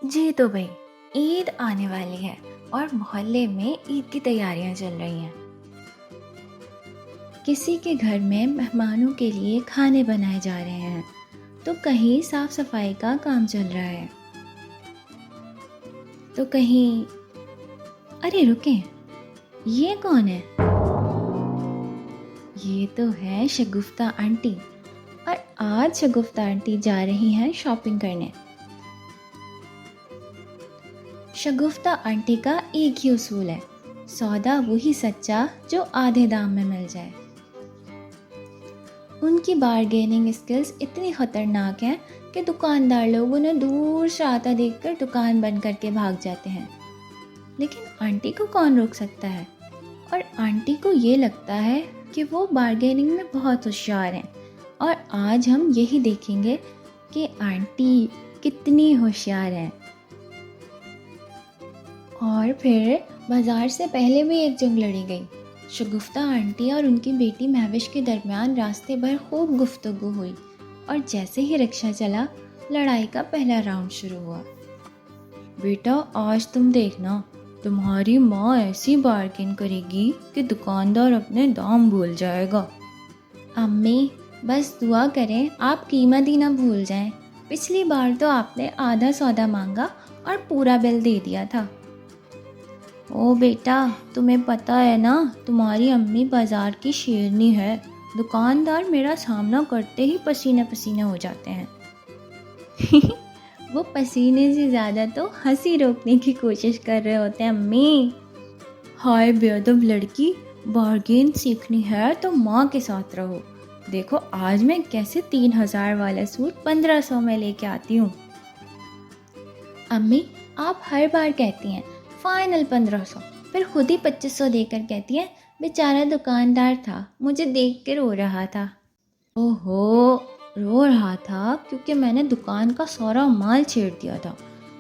جی تو بھائی، عید آنے والی ہے اور محلے میں عید کی تیاریاں چل رہی ہیں۔ کسی کے گھر میں مہمانوں کے لیے کھانے بنائے جا رہے ہیں تو کہیں صاف صفائی کا کام چل رہا ہے تو کہیں ارے رکیں، یہ کون ہے؟ یہ تو ہے شگفتہ آنٹی، اور آج شگفتہ آنٹی جا رہی ہیں شاپنگ کرنے۔ شگفتہ آنٹی کا ایک ہی اصول ہے، سودا وہی سچا جو آدھے دام میں مل جائے۔ ان کی بارگیننگ اسکلز اتنی خطرناک ہیں کہ دکاندار لوگ انہیں دور سے آتا دیکھ کر دکان بند کر کے بھاگ جاتے ہیں، لیکن آنٹی کو کون روک سکتا ہے؟ اور آنٹی کو یہ لگتا ہے کہ وہ بارگیننگ میں بہت ہوشیار ہیں، اور آج ہم یہی دیکھیں گے کہ آنٹی کتنی ہوشیار ہیں۔ اور پھر بازار سے پہلے بھی ایک جنگ لڑی گئی۔ شگفتہ آنٹی اور ان کی بیٹی مہوش کے درمیان راستے بھر خوب گفتگو ہوئی، اور جیسے ہی رکشہ چلا، لڑائی کا پہلا راؤنڈ شروع ہوا۔ بیٹا آج تم دیکھنا، تمہاری ماں ایسی بارگین کرے گی کہ دکاندار اپنے دام بھول جائے گا۔ امی بس دعا کریں آپ قیمت ہی نہ بھول جائیں، پچھلی بار تو آپ نے آدھا سودا مانگا اور پورا بل دے دیا تھا۔ او بیٹا، تمہیں پتہ ہے نا، تمہاری امی بازار کی شیرنی ہے، دکاندار میرا سامنا کرتے ہی پسینے پسینے ہو جاتے ہیں۔ وہ پسینے سے زیادہ تو ہنسی روکنے کی کوشش کر رہے ہوتے ہیں امی۔ ہائے بے ادب لڑکی، بارگین سیکھنی ہے تو ماں کے ساتھ رہو۔ دیکھو آج میں کیسے 3000 والا سوٹ 1500 میں لے کے آتی ہوں۔ امی آپ ہر بار کہتی ہیں فائنل 1500، پھر خود ہی 2500 دے کر کہتی ہیں بیچارہ دکاندار تھا، مجھے دیکھ کے رو رہا تھا۔ اوہو، رو رہا تھا کیونکہ میں نے دکان کا سارا مال چھیڑ دیا تھا۔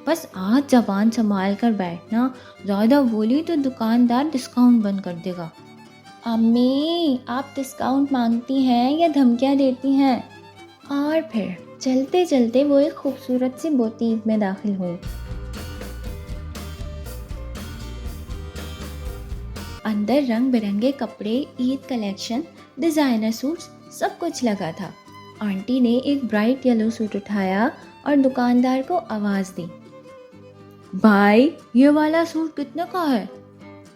بس آج زبان سنبھال کر بیٹھنا، زیادہ بولی تو دکاندار ڈسکاؤنٹ بند کر دے گا۔ امی آپ ڈسکاؤنٹ مانگتی ہیں یا دھمکیاں دیتی ہیں؟ اور پھر چلتے چلتے وہ ایک خوبصورت سی بوتیک میں داخل ہوئی۔ اندر رنگ برنگے کپڑے، عید کلیکشن، ڈیزائنر سوٹس، سب کچھ لگا تھا۔ آنٹی نے ایک برائٹ یلو سوٹ اٹھایا اور دکاندار کو آواز دی، بھائی یہ والا سوٹ کتنے کا ہے؟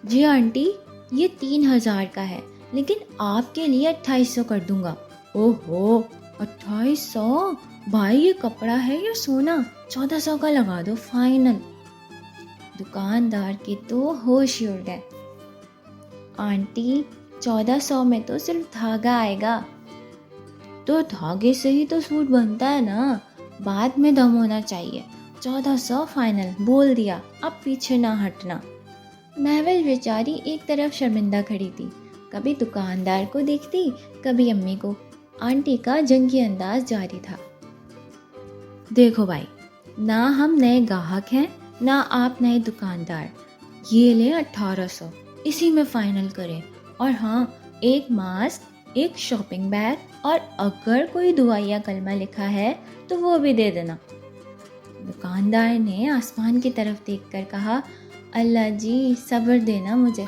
جی آنٹی یہ 3000 کا ہے، لیکن آپ کے لیے 2800 کر دوں گا۔ اوہو 2800؟ بھائی یہ کپڑا ہے یا سونا؟ 1400 کا لگا دو فائنل۔ دکاندار کے تو ہوش ہی اڑ گئے۔ آنٹی 1400 میں تو صرف دھاگا آئے گا۔ تو دھاگے سے ہی تو سوٹ بنتا ہے نا، بعد میں دم ہونا چاہیے۔ 1400 فائنل بول دیا، اب پیچھے نہ ہٹنا۔ مہوش بیچاری ایک طرف شرمندہ کھڑی تھی، کبھی دکاندار کو دیکھتی، کبھی امی کو۔ آنٹی کا جنگی انداز جاری تھا، دیکھو بھائی، نہ ہم نئے گاہک ہیں نہ آپ نئے دکاندار، یہ لیں 1800، اسی میں فائنل کریں۔ اور ہاں، ایک ماسک، ایک شاپنگ بیگ، اور اگر کوئی دعائیا کلمہ لکھا ہے تو وہ بھی دے دینا۔ دکاندار نے آسمان کی طرف دیکھ کر کہا، اللہ جی صبر دینا مجھے۔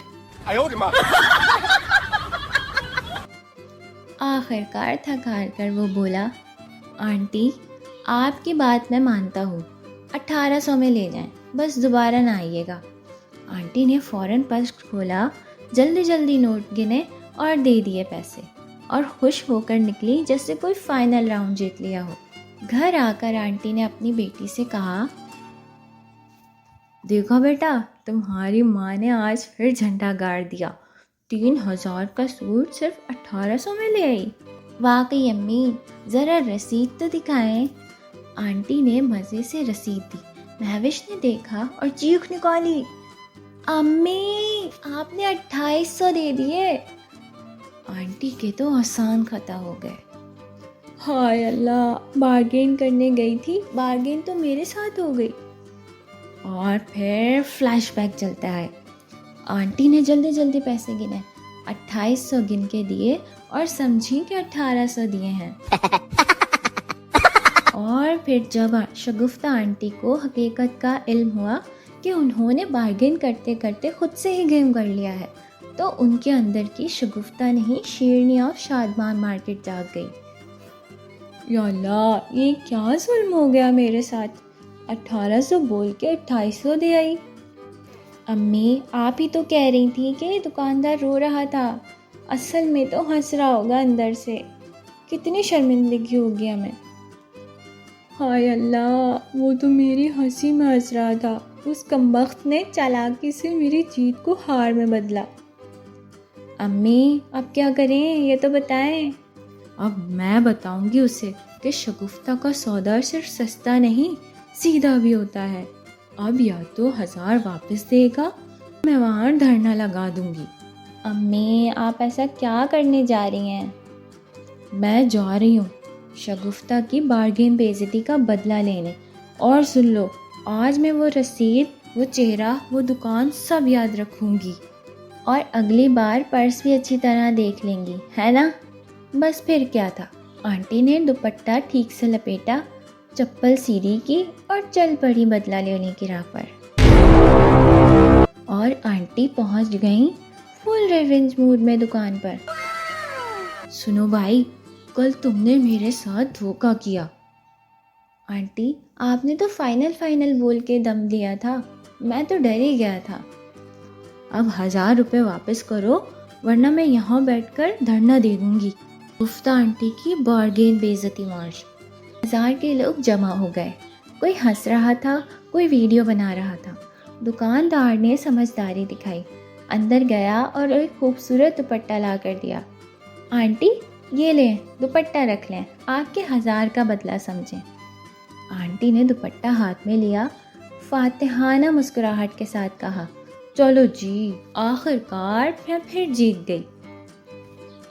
آخر کار تھک ہار کر وہ بولا، آنٹی آپ کی بات میں مانتا ہوں، 1800 میں لے جائیں، بس دوبارہ نہ آئیے گا۔ آنٹی نے فوراً پرس کھولا، جلدی جلدی نوٹ گنے اور دے دیے پیسے، اور خوش ہو کر نکلی جیسے کوئی فائنل راؤنڈ جیت لیا ہو۔ گھر آ کر آنٹی نے اپنی بیٹی سے کہا، دیکھا بیٹا، تمہاری ماں نے آج پھر جھنڈا گاڑ دیا، 3000 کا سوٹ صرف 1800 میں لے آئی۔ واقعی امی، ذرا رسید تو دکھائیں۔ آنٹی نے مزے سے رسید دی۔ مہوش نے دیکھا اور چیخ نکالی، امی آپ نے 2800 دے دیے۔ آنٹی کے تو آسان خطا ہو گئے۔ ہائے اللہ، بارگین کرنے گئی تھی، بارگین تو میرے ساتھ ہو گئی۔ اور پھر فلیش بیک چلتا ہے۔ آنٹی نے جلدی جلدی پیسے گنے، 2800 گن کے دیے اور سمجھی کہ 1800 دیے ہیں۔ اور پھر جب شگفتہ آنٹی کو حقیقت کا علم ہوا کہ انہوں نے بارگین کرتے کرتے خود سے ہی گیم کر لیا ہے، تو ان کے اندر کی شگفتہ نہیں شیرنی آف شادمان مارکیٹ جاگ گئی۔ یا اللہ، یہ کیا ظلم ہو گیا میرے ساتھ، 1800 بول کے 2800 دے آئی۔ امی، آپ ہی تو کہہ رہی تھی کہ دکاندار رو رہا تھا، اصل میں تو ہنس رہا ہوگا اندر سے، کتنی شرمندگی ہوگی ہمیں۔ ہائے اللہ، وہ تو میری ہنسی میں ہنس رہا تھا، اس کمبخت نے چالاکی سے میری جیت کو ہار میں بدلا۔ امی، اب کیا کریں یہ تو بتائیں۔ اب میں بتاؤں گی اسے کہ شگفتہ کا سودا صرف سستا نہیں، سیدھا بھی ہوتا ہے۔ اب یا تو 1000 واپس دے گا، میں وہاں دھرنا لگا دوں گی۔ امی، آپ ایسا کیا کرنے جا رہی ہیں؟ میں جا رہی ہوں شگفتہ کی بارگین بے عزتی کا بدلہ لینے، اور سن لو، آج میں وہ رسید، وہ چہرہ، وہ دکان سب یاد رکھوں گی، اور اگلی بار پرس بھی اچھی طرح دیکھ لیں گی، ہے نا؟ بس پھر کیا تھا، آنٹی نے دوپٹہ ٹھیک سے لپیٹا، چپل سیدھی کی اور چل پڑی بدلہ لینے کی راہ پر۔ اور آنٹی پہنچ گئیں فل ریونج موڈ میں دکان پر۔ سنو بھائی، کل تم نے میرے ساتھ دھوکہ کیا۔ آنٹی، آپ نے تو فائنل بول کے دم دیا تھا، میں تو ڈر ہی گیا تھا۔ اب 1000 روپے واپس کرو، ورنہ میں یہاں بیٹھ کر دھرنا دے دوں گی۔ گفتہ آنٹی کی بارگین بے عزتی مارچ۔ 1000 کے لوگ جمع ہو گئے، کوئی ہنس رہا تھا، کوئی ویڈیو بنا رہا تھا۔ دکاندار نے سمجھداری دکھائی، اندر گیا اور ایک خوبصورت دوپٹہ لا کر دیا۔ آنٹی، یہ لیں، دوپٹہ رکھ لیں، آپ کے 1000 کا بدلہ سمجھیں۔ آنٹی نے دوپٹہ ہاتھ میں لیا، فاتحانہ مسکراہٹ کے ساتھ کہا، چلو جی، آخر کار میں پھر جیت گئی۔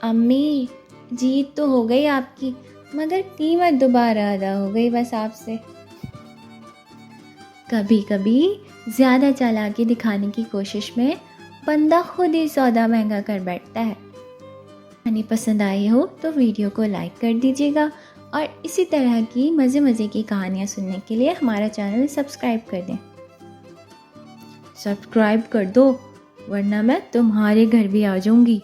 امی، جیت تو ہو گئی آپ کی، مگر قیمت دوبارہ ادا ہو گئی بس آپ سے۔ کبھی کبھی زیادہ چالاکی دکھانے کی کوشش میں بندہ خود ہی سودا مہنگا کر بیٹھتا ہے۔ کہانی پسند آئی ہو تو ویڈیو کو لائک کر دیجیے گا، اور اسی طرح کی مزے کی کہانیاں سننے کے لیے ہمارا چینل سبسکرائب کر دیں۔ سبسکرائب کر دو، ورنہ میں تمہارے گھر بھی آ جاؤں گی۔